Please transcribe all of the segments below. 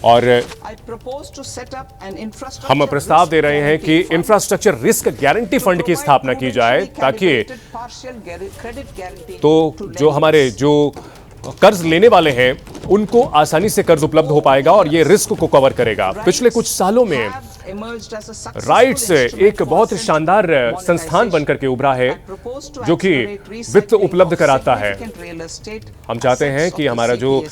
और हम प्रस्ताव दे रहे हैं कि इंफ्रास्ट्रक्चर रिस्क गारंटी फंड की स्थापना की जाए, ताकि तो जो हमारे जो कर्ज लेने वाले हैं उनको आसानी से कर्ज उपलब्ध हो पाएगा और ये रिस्क को कवर करेगा। पिछले कुछ सालों में राइट्स एक बहुत शानदार संस्थान बनकर के उभरा है जो कि वित्त उपलब्ध कराता है। हम चाहते हैं कि हमारा जो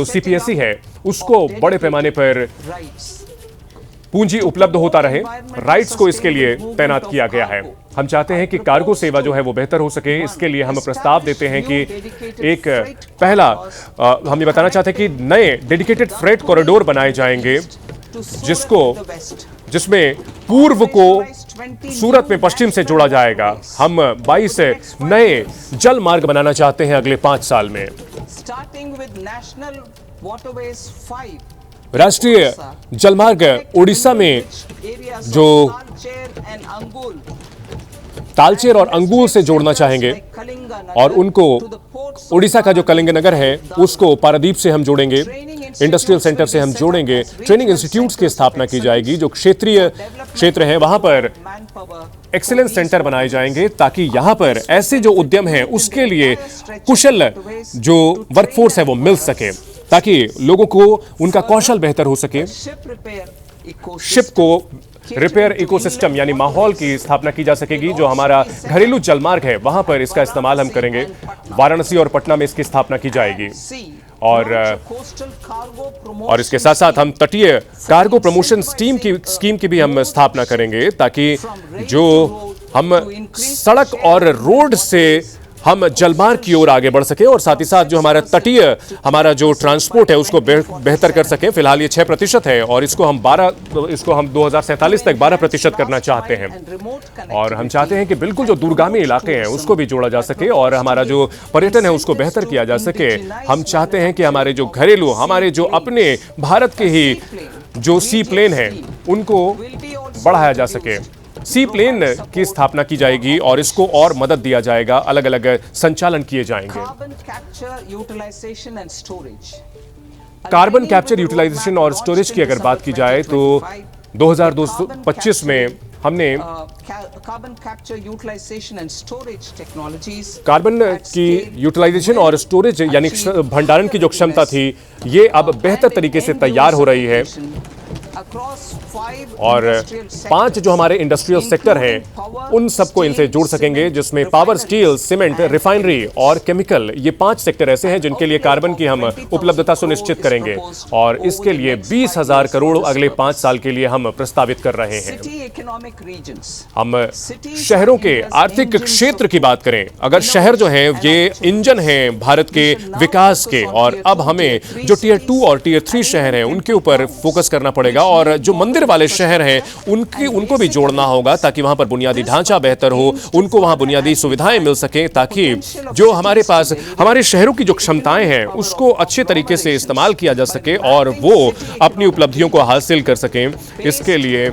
सीपीएसई है उसको बड़े पैमाने पर पूंजी उपलब्ध होता रहे। राइट्स को इसके लिए तैनात किया गया है। हम चाहते हैं कि कार्गो सेवा जो है वो बेहतर हो सके। इसके लिए हम प्रस्ताव देते हैं कि एक पहला हम ये बताना चाहते हैं कि नए डेडिकेटेड फ्रेट कॉरिडोर बनाए जाएंगे जिसमें पूर्व को सूरत में पश्चिम से जोड़ा जाएगा। हम 22 नए जल मार्ग बनाना चाहते हैं अगले 5 साल में। राष्ट्रीय जलमार्ग उड़ीसा में जो तालचेर और अंगुल से जोड़ना चाहेंगे और उनको उड़ीसा का जो कलिंग नगर है उसको पारादीप से हम जोड़ेंगे, इंडस्ट्रियल सेंटर से हम जोड़ेंगे। ट्रेनिंग इंस्टीट्यूट्स की स्थापना की जाएगी। जो क्षेत्रीय क्षेत्र हैं वहां पर एक्सीलेंस सेंटर बनाए जाएंगे ताकि यहां पर ऐसे जो उद्यम हैं उसके लिए कुशल जो वर्कफोर्स है वो मिल सके, ताकि लोगों को उनका कौशल बेहतर हो सके। शिप को रिपेयर इकोसिस्टम यानी माहौल की स्थापना की जा सकेगी। जो हमारा घरेलू जलमार्ग है वहां पर इसका इस्तेमाल हम करेंगे। वाराणसी और पटना में इसकी स्थापना की जाएगी और इसके साथ साथ हम तटीय कार्गो प्रमोशन स्कीम की भी हम स्थापना करेंगे, ताकि जो हम सड़क और रोड से हम जलमार्ग की ओर आगे बढ़ सके और साथ ही साथ जो हमारा जो ट्रांसपोर्ट है उसको बेहतर कर सके। फिलहाल ये 6% है और इसको हम 2047 तक 12% करना चाहते हैं। और हम चाहते हैं कि बिल्कुल जो दूरगामी इलाके हैं उसको भी जोड़ा जा सके और हमारा जो पर्यटन है उसको बेहतर किया जा सके। हम चाहते हैं कि हमारे जो घरेलू, हमारे जो अपने भारत के ही जो सी प्लेन है उनको बढ़ाया जा सके। सी प्लेन की स्थापना की जाएगी और इसको और मदद दिया जाएगा, अलग अलग संचालन किए जाएंगे। कार्बन कैप्चर, यूटिलाइजेशन और स्टोरेज की अगर बात की जाए तो 2025 में हमने कार्बन की यूटिलाइजेशन और स्टोरेज यानी भंडारण की जो क्षमता थी ये अब बेहतर तरीके से तैयार हो रही है और 5 जो हमारे इंडस्ट्रियल सेक्टर हैं उन सबको इनसे जोड़ सकेंगे, जिसमें पावर, स्टील, सीमेंट, रिफाइनरी और केमिकल, ये 5 सेक्टर ऐसे हैं जिनके लिए कार्बन की हम उपलब्धता सुनिश्चित करेंगे और इसके लिए 20,000 करोड़ अगले 5 साल के लिए हम प्रस्तावित कर रहे हैं। हम शहरों के आर्थिक क्षेत्र की बात करें, अगर शहर जो है ये इंजन है भारत के विकास के, और अब हमें जो टियर 2 और टियर 3 शहर हैं उनके ऊपर फोकस करना पड़ेगा और जो मंदिर वाले शहर हैं उनको भी जोड़ना होगा ताकि वहां पर बुनियादी ढांचा बेहतर हो, उनको वहां बुनियादी सुविधाएं मिल सके, ताकि जो हमारे पास हमारे शहरों की जो क्षमताएं हैं उसको अच्छे तरीके से इस्तेमाल किया जा सके और वो अपनी उपलब्धियों को हासिल कर सकें। इसके लिए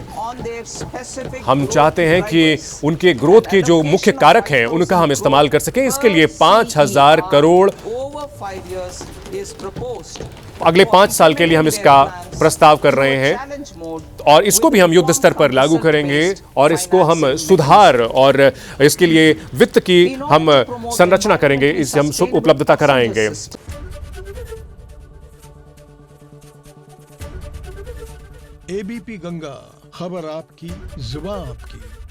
हम चाहते हैं कि उनके ग्रोथ के जो मुख्य कारक हैं उनका हम इस्तेमाल कर सकें। इसके लिए 5,000 करोड़ अगले 5 साल के लिए हम इसका प्रस्ताव कर रहे हैं और इसको भी हम युद्ध स्तर पर लागू करेंगे और इसको हम सुधार और इसके लिए वित्त की हम संरचना करेंगे, इसे हम उपलब्धता कराएंगे। एबीपी गंगा, खबर आपकी, जुबान आपकी।